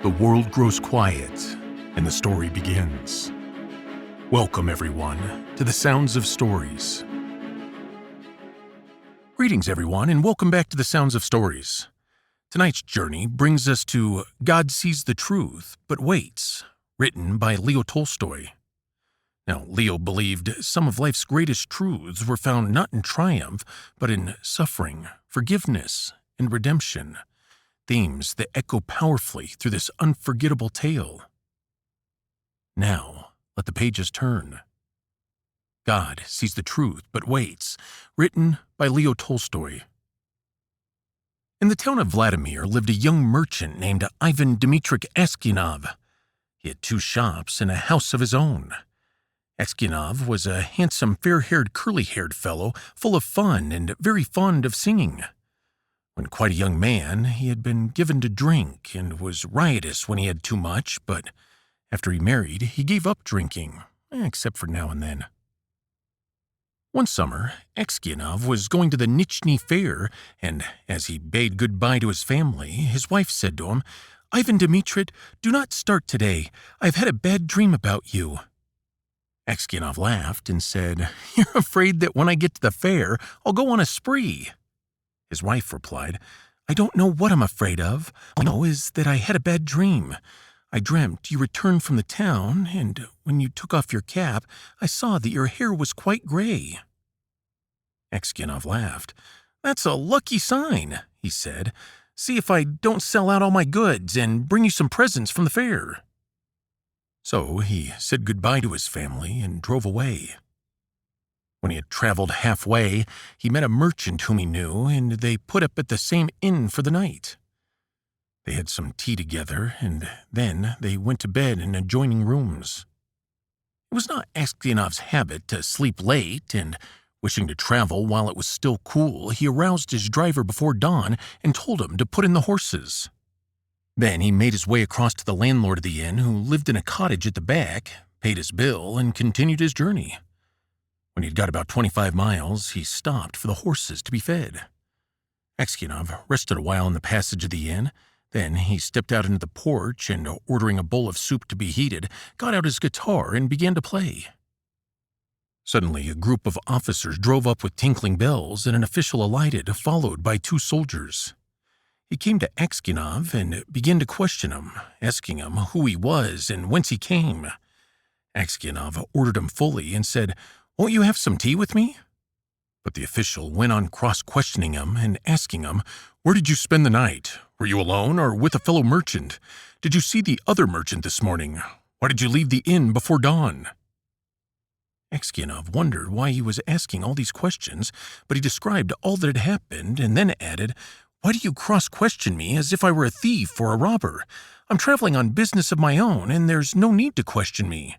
The world grows quiet, and the story begins. Welcome, everyone, to the Sounds of Stories. Greetings, everyone, and welcome back to the Sounds of Stories. Tonight's journey brings us to God Sees the Truth, But Waits, written by Leo Tolstoy. Now, Leo believed some of life's greatest truths were found not in triumph, but in suffering, forgiveness, and redemption. Themes that echo powerfully through this unforgettable tale. Now, let the pages turn. God Sees the Truth, But Waits, written by Leo Tolstoy. In the town of Vladimir lived a young merchant named Ivan Dmitrich Eskinov. He had 2 shops and a house of his own. Eskinov was a handsome, fair-haired, curly-haired fellow, full of fun and very fond of singing. When quite a young man, he had been given to drink and was riotous when he had too much, but after he married, he gave up drinking, except for now and then. One summer, Eskinov was going to the Nizhny Fair, and as he bade goodbye to his family, his wife said to him, "Ivan Dmitrich, do not start today. I've had a bad dream about you." Eskinov laughed and said, "You're afraid that when I get to the fair, I'll go on a spree." His wife replied, "I don't know what I'm afraid of. All I know is that I had a bad dream. I dreamt you returned from the town, and when you took off your cap, I saw that your hair was quite gray." Eskinov laughed. "That's a lucky sign," he said. "See if I don't sell out all my goods and bring you some presents from the fair." So he said goodbye to his family and drove away. When he had traveled halfway, he met a merchant whom he knew, and they put up at the same inn for the night. They had some tea together, and then they went to bed in adjoining rooms. It was not Eskinov's habit to sleep late, and wishing to travel while it was still cool, he aroused his driver before dawn and told him to put in the horses. Then he made his way across to the landlord of the inn, who lived in a cottage at the back, paid his bill, and continued his journey. When he'd got about 25 miles, he stopped for the horses to be fed. Eskinov rested a while in the passage of the inn. Then he stepped out into the porch and, ordering a bowl of soup to be heated, got out his guitar and began to play. Suddenly, a group of officers drove up with tinkling bells, and an official alighted, followed by 2 soldiers. He came to Eskinov and began to question him, asking him who he was and whence he came. Eskinov ordered him fully and said, "Won't you have some tea with me?" But the official went on cross-questioning him and asking him, "Where did you spend the night? Were you alone or with a fellow merchant? Did you see the other merchant this morning? Why did you leave the inn before dawn?" Eskinov wondered why he was asking all these questions, but he described all that had happened and then added, "Why do you cross-question me as if I were a thief or a robber? I'm traveling on business of my own, and there's no need to question me."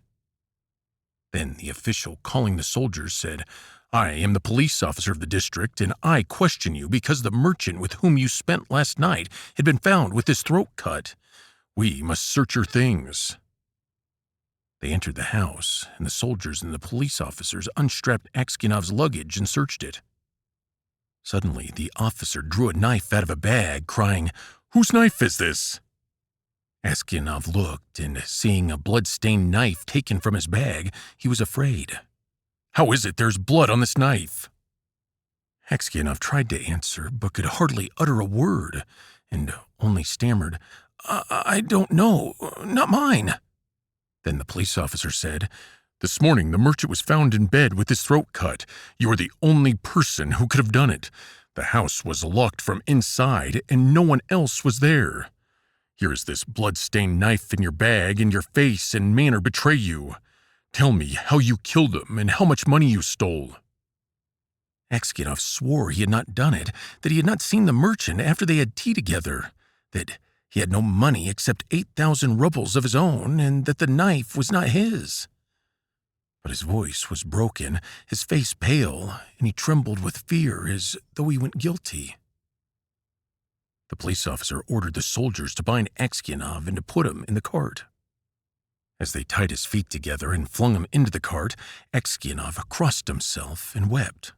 Then the official, calling the soldiers, said, "I am the police officer of the district, and I question you because the merchant with whom you spent last night had been found with his throat cut. We must search your things." They entered the house, and the soldiers and the police officers unstrapped Eskinov's luggage and searched it. Suddenly, the officer drew a knife out of a bag, crying, "Whose knife is this?" Eskinov looked, and seeing a blood-stained knife taken from his bag, he was afraid. "How is it there's blood on this knife?" Eskinov tried to answer, but could hardly utter a word, and only stammered, I don't know, not mine." Then the police officer said, "This morning the merchant was found in bed with his throat cut. You are the only person who could have done it. The house was locked from inside, and no one else was there. Here is this blood-stained knife in your bag, and your face and manner betray you. Tell me how you killed him and how much money you stole." Eskinov swore he had not done it, that he had not seen the merchant after they had tea together, that he had no money except 8,000 rubles of his own, and that the knife was not his. But his voice was broken, his face pale, and he trembled with fear as though he went guilty. The police officer ordered the soldiers to bind Eskinov and to put him in the cart. As they tied his feet together and flung him into the cart, Eskinov crossed himself and wept.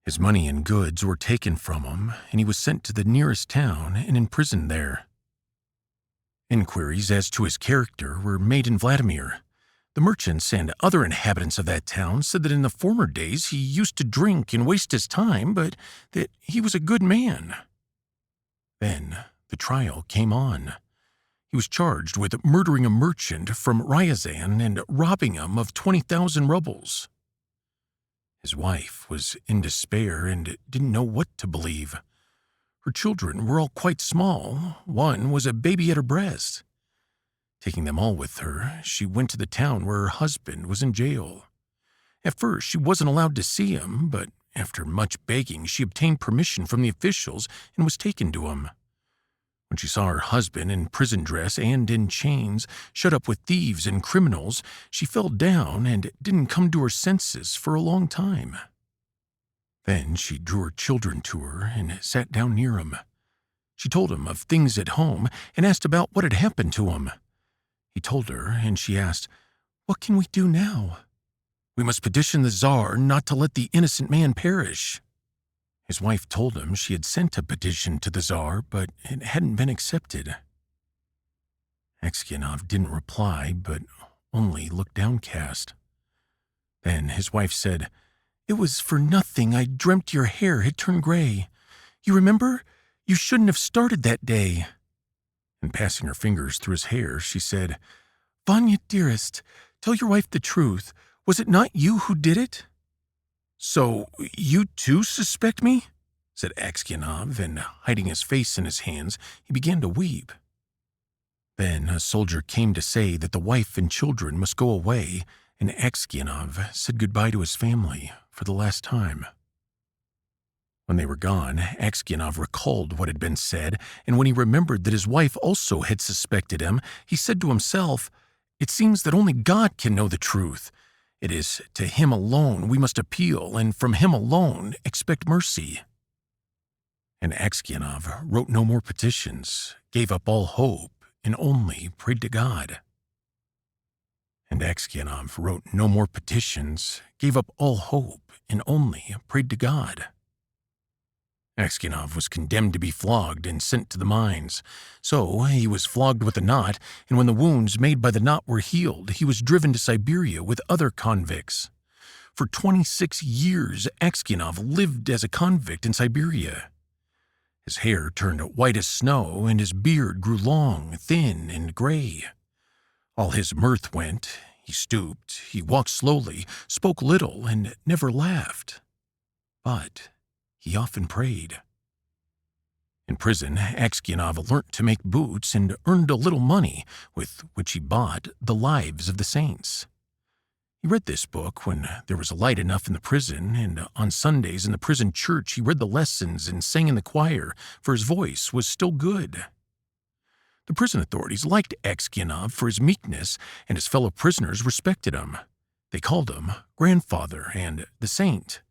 His money and goods were taken from him, and he was sent to the nearest town and imprisoned there. Inquiries as to his character were made in Vladimir. The merchants and other inhabitants of that town said that in the former days he used to drink and waste his time, but that he was a good man. Then the trial came on. He was charged with murdering a merchant from Ryazan and robbing him of 20,000 rubles. His wife was in despair and didn't know what to believe. Her children were all quite small. One was a baby at her breast. Taking them all with her, she went to the town where her husband was in jail. At first, she wasn't allowed to see him, but after much begging, she obtained permission from the officials and was taken to him. When she saw her husband in prison dress and in chains, shut up with thieves and criminals, she fell down and didn't come to her senses for a long time. Then she drew her children to her and sat down near him. She told him of things at home and asked about what had happened to him. He told her, and she asked, "What can we do now?" "We must petition the Tsar not to let the innocent man perish." His wife told him she had sent a petition to the Tsar, but it hadn't been accepted. Aksionov didn't reply, but only looked downcast. Then his wife said, "It was for nothing I dreamt your hair had turned gray. You remember? You shouldn't have started that day." And passing her fingers through his hair, she said, "Vanya, dearest, tell your wife the truth. Was it not you who did it?" "So you too suspect me?" said Aksionov, and hiding his face in his hands, he began to weep. Then a soldier came to say that the wife and children must go away, and Aksionov said goodbye to his family for the last time. When they were gone, Aksionov recalled what had been said, and when he remembered that his wife also had suspected him, he said to himself, "It seems that only God can know the truth. It is to him alone we must appeal, and from him alone expect mercy." And Aksionov wrote no more petitions, gave up all hope, and only prayed to God. And Aksionov wrote no more petitions, gave up all hope, and only prayed to God. Aksionov was condemned to be flogged and sent to the mines. So he was flogged with a knot, and when the wounds made by the knot were healed, he was driven to Siberia with other convicts. For 26 years, Aksionov lived as a convict in Siberia. His hair turned white as snow, and his beard grew long, thin, and gray. All his mirth went. He stooped, he walked slowly, spoke little, and never laughed. But he often prayed. In prison, Aksionov learnt to make boots and earned a little money, with which he bought The Lives of the Saints. He read this book when there was light enough in the prison, and on Sundays in the prison church he read the lessons and sang in the choir, for his voice was still good. The prison authorities liked Aksionov for his meekness, and his fellow prisoners respected him. They called him Grandfather and the Saint.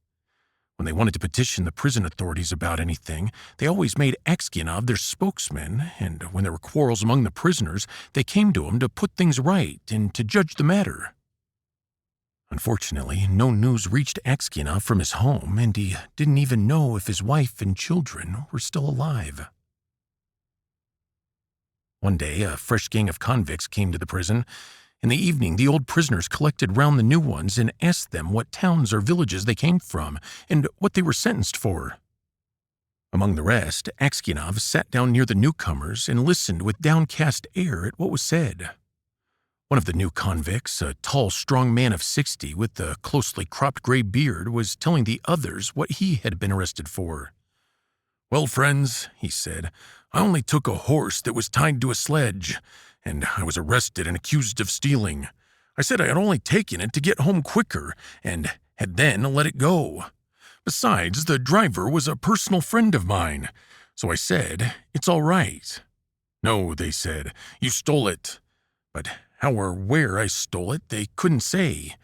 When they wanted to petition the prison authorities about anything, they always made Aksionov their spokesman, and when there were quarrels among the prisoners, they came to him to put things right and to judge the matter. Unfortunately, no news reached Aksionov from his home, and he didn't even know if his wife and children were still alive. One day, a fresh gang of convicts came to the prison. In the evening, the old prisoners collected round the new ones and asked them what towns or villages they came from and what they were sentenced for. Among the rest, Aksionov sat down near the newcomers and listened with downcast air at what was said. One of the new convicts, a tall, strong man of 60 with a closely cropped gray beard, was telling the others what he had been arrested for. "Well, friends," he said, "I only took a horse that was tied to a sledge, and I was arrested and accused of stealing. I said I had only taken it to get home quicker, and had then let it go. Besides, the driver was a personal friend of mine, so I said, 'It's all right.' 'No,' they said, 'you stole it.' But how or where I stole it, they couldn't say.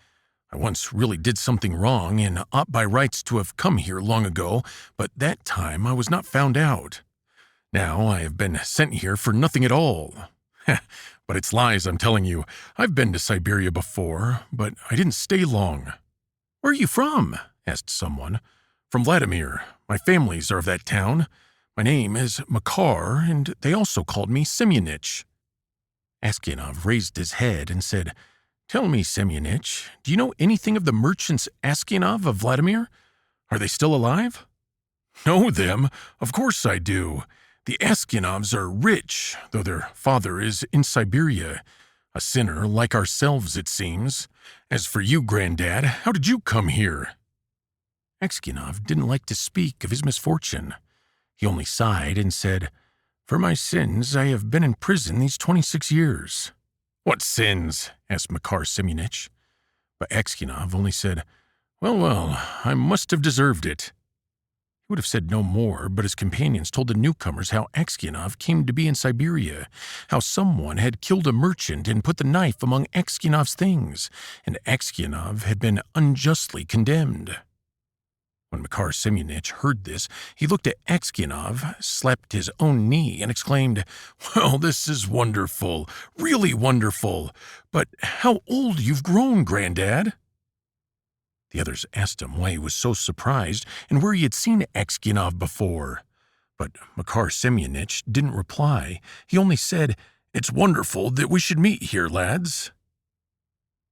I once really did something wrong and ought by rights to have come here long ago, but that time I was not found out. Now I have been sent here for nothing at all. But it's lies I'm telling you. I've been to Siberia before, but I didn't stay long." "Where are you from?" asked someone. "From Vladimir. My families are of that town. My name is Makar, and they also called me Semyonich." Askianov raised his head and said, "Tell me, Semyonich, do you know anything of the merchants Askianov of Vladimir? Are they still alive?" "Know them? Of course I do. The Askianovs are rich, though their father is in Siberia. A sinner like ourselves, it seems. As for you, Granddad, how did you come here?" Askianov didn't like to speak of his misfortune. He only sighed and said, "For my sins, I have been in prison these 26 years. "What sins?" asked Makar Semyonich. But Askianov only said, Well, I must have deserved it." He would have said no more, but his companions told the newcomers how Askianov came to be in Siberia, how someone had killed a merchant and put the knife among Askianov's things, and Askianov had been unjustly condemned. When Makar Semyonich heard this, he looked at Askianov, slapped his own knee, and exclaimed, "Well, this is wonderful, really wonderful. But how old you've grown, Granddad." The others asked him why he was so surprised and where he had seen Askianov before. But Makar Semyonich didn't reply. He only said, "It's wonderful that we should meet here, lads."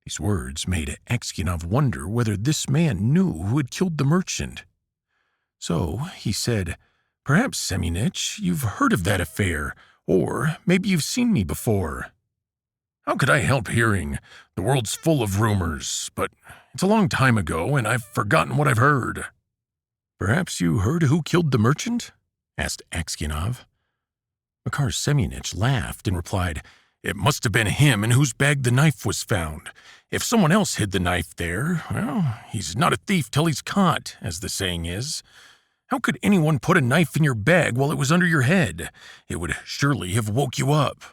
These words made Askianov wonder whether this man knew who had killed the merchant. So he said, "Perhaps, Semyonich, you've heard of that affair, or maybe you've seen me before." "How could I help hearing? The world's full of rumors, but it's a long time ago, and I've forgotten what I've heard." "Perhaps you heard who killed the merchant?" asked Askianov. Makar Semyonich laughed and replied, "It must have been him in whose bag the knife was found. If someone else hid the knife there, well, he's not a thief till he's caught, as the saying is. How could anyone put a knife in your bag while it was under your head? It would surely have woke you up."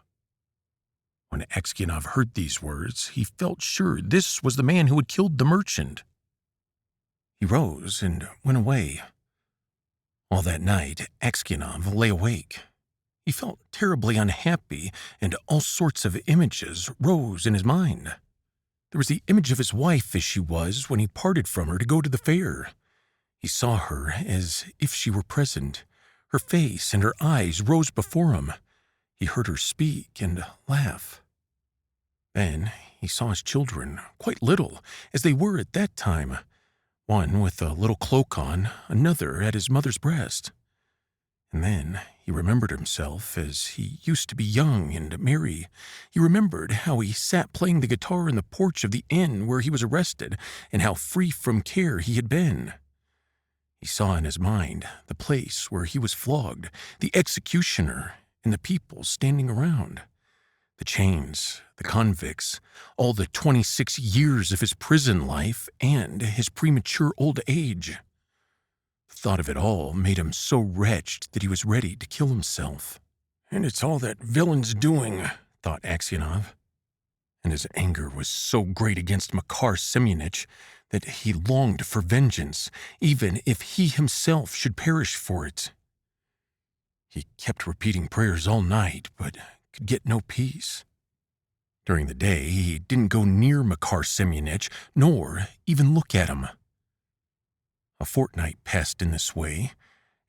When Askianov heard these words, he felt sure this was the man who had killed the merchant. He rose and went away. All that night, Askianov lay awake. He felt terribly unhappy, and all sorts of images rose in his mind. There was the image of his wife as she was when he parted from her to go to the fair. He saw her as if she were present. Her face and her eyes rose before him. He heard her speak and laugh. Then he saw his children, quite little, as they were at that time, one with a little cloak on, another at his mother's breast. And then he remembered himself as he used to be young and merry. He remembered how he sat playing the guitar in the porch of the inn where he was arrested, and how free from care he had been. He saw in his mind the place where he was flogged, the executioner, and the people standing around. The chains, the convicts, all the 26 years of his prison life, and his premature old age. The thought of it all made him so wretched that he was ready to kill himself. "And it's all that villain's doing," thought Aksianov. And his anger was so great against Makar Semyonich that he longed for vengeance, even if he himself should perish for it. He kept repeating prayers all night, but could get no peace. During the day, he didn't go near Makar Semyonich, nor even look at him. A fortnight passed in this way.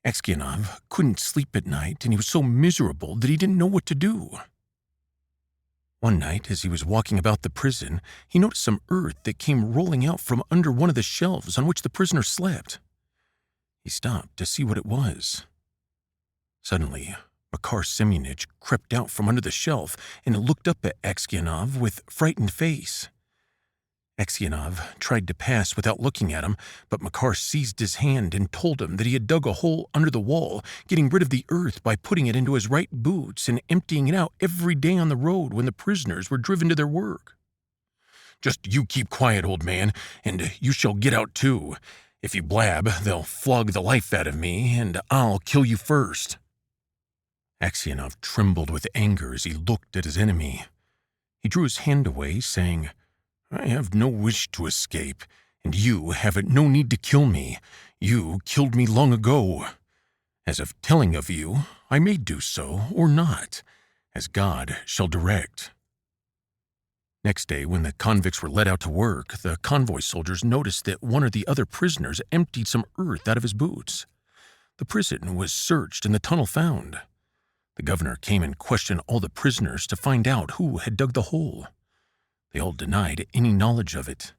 Aksianov couldn't sleep at night, and he was so miserable that he didn't know what to do. One night, as he was walking about the prison, he noticed some earth that came rolling out from under one of the shelves on which the prisoner slept. He stopped to see what it was. Suddenly, Makar Semyonich crept out from under the shelf and looked up at Aksianov with frightened face. Aksianov tried to pass without looking at him, but Makar seized his hand and told him that he had dug a hole under the wall, getting rid of the earth by putting it into his right boots and emptying it out every day on the road when the prisoners were driven to their work. "Just you keep quiet, old man, and you shall get out too. If you blab, they'll flog the life out of me, and I'll kill you first." Aksianov trembled with anger as he looked at his enemy. He drew his hand away, saying, "I have no wish to escape, and you have no need to kill me. You killed me long ago. As of telling of you, I may do so or not, as God shall direct." Next day, when the convicts were led out to work, the convoy soldiers noticed that one or the other prisoners emptied some earth out of his boots. The prison was searched and the tunnel found. The governor came and questioned all the prisoners to find out who had dug the hole. They all denied any knowledge of it.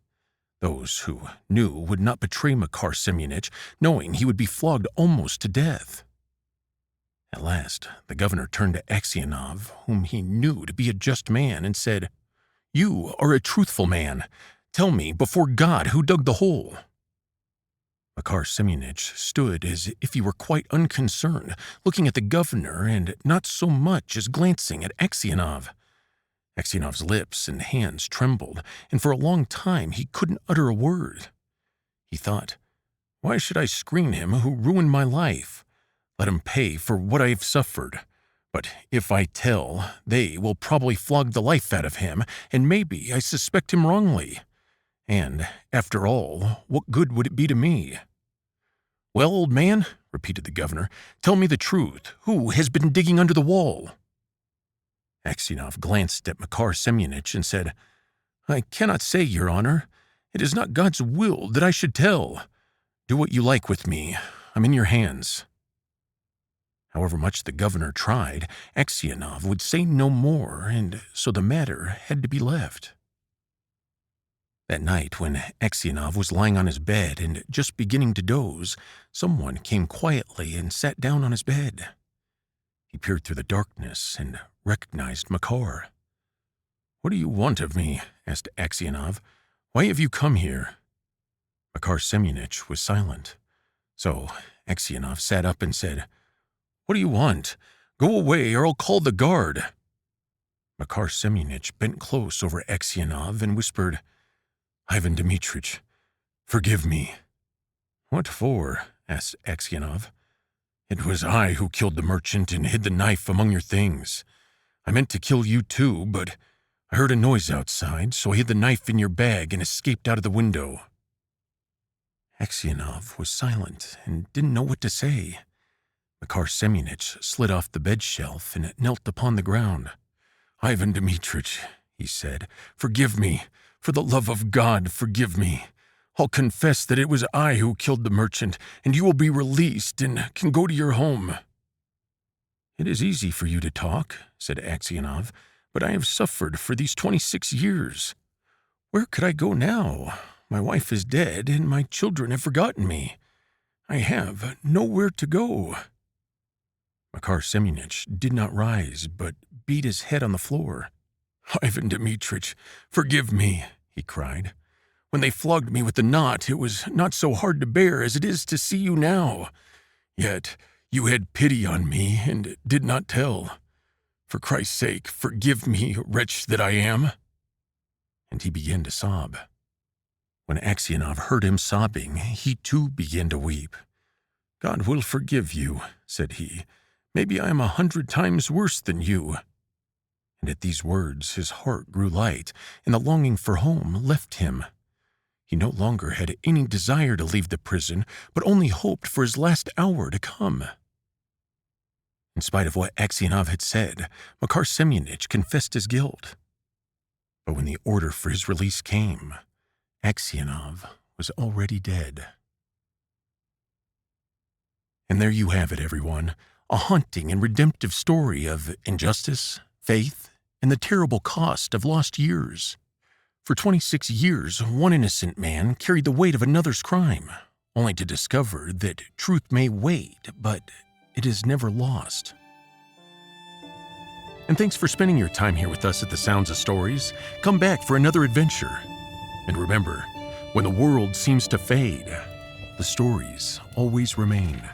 Those who knew would not betray Makar Semyonich, knowing he would be flogged almost to death. At last, the governor turned to Aksionov, whom he knew to be a just man, and said, "You are a truthful man. Tell me before God who dug the hole." Makar Semyonich stood as if he were quite unconcerned, looking at the governor and not so much as glancing at Aksionov. Aksionov's lips and hands trembled, and for a long time he couldn't utter a word. He thought, "Why should I screen him who ruined my life? Let him pay for what I have suffered. But if I tell, they will probably flog the life out of him, and maybe I suspect him wrongly. And, after all, what good would it be to me?" "Well, old man," repeated the governor, "tell me the truth. Who has been digging under the wall?" Aksionov glanced at Makar Semyonich and said, "I cannot say, Your Honor. It is not God's will that I should tell. Do what you like with me. I'm in your hands." However much the governor tried, Aksionov would say no more, and so the matter had to be left. That night, when Aksionov was lying on his bed and just beginning to doze, someone came quietly and sat down on his bed. He peered through the darkness and recognized Makar. "What do you want of me?" asked Aksionov. "Why have you come here?" Makar Semyonich was silent. So Aksionov sat up and said, "What do you want? Go away, or I'll call the guard." Makar Semyonich bent close over Aksionov and whispered, "Ivan Dmitrich, forgive me." "What for?" asked Aksionov. "It was I who killed the merchant and hid the knife among your things. I meant to kill you too, but I heard a noise outside, so I hid the knife in your bag and escaped out of the window." Aksionov was silent and didn't know what to say. Makar Semyonich slid off the bed shelf and knelt upon the ground. "Ivan Dmitrich," he said, "forgive me. For the love of God, forgive me. I'll confess that it was I who killed the merchant, and you will be released and can go to your home." "It is easy for you to talk," said Aksionov, "but I have suffered for these 26 years. Where could I go now? My wife is dead, and my children have forgotten me. I have nowhere to go." Makar Semyonich did not rise, but beat his head on the floor. "Ivan Dmitrich, forgive me," he cried. "When they flogged me with the knot, it was not so hard to bear as it is to see you now. Yet you had pity on me and did not tell. For Christ's sake, forgive me, wretch that I am." And he began to sob. When Aksionov heard him sobbing, he too began to weep. "God will forgive you," said he. "Maybe I am 100 times worse than you." And at these words his heart grew light, and the longing for home left him. He no longer had any desire to leave the prison, but only hoped for his last hour to come. In spite of what Aksionov had said, Makar Semyonich confessed his guilt. But when the order for his release came, Aksionov was already dead. And there you have it, everyone, a haunting and redemptive story of injustice, faith, and the terrible cost of lost years. For 26 years, one innocent man carried the weight of another's crime, only to discover that truth may wait, but it is never lost. And thanks for spending your time here with us at the Sounds of Stories. Come back for another adventure. And remember, when the world seems to fade, the stories always remain.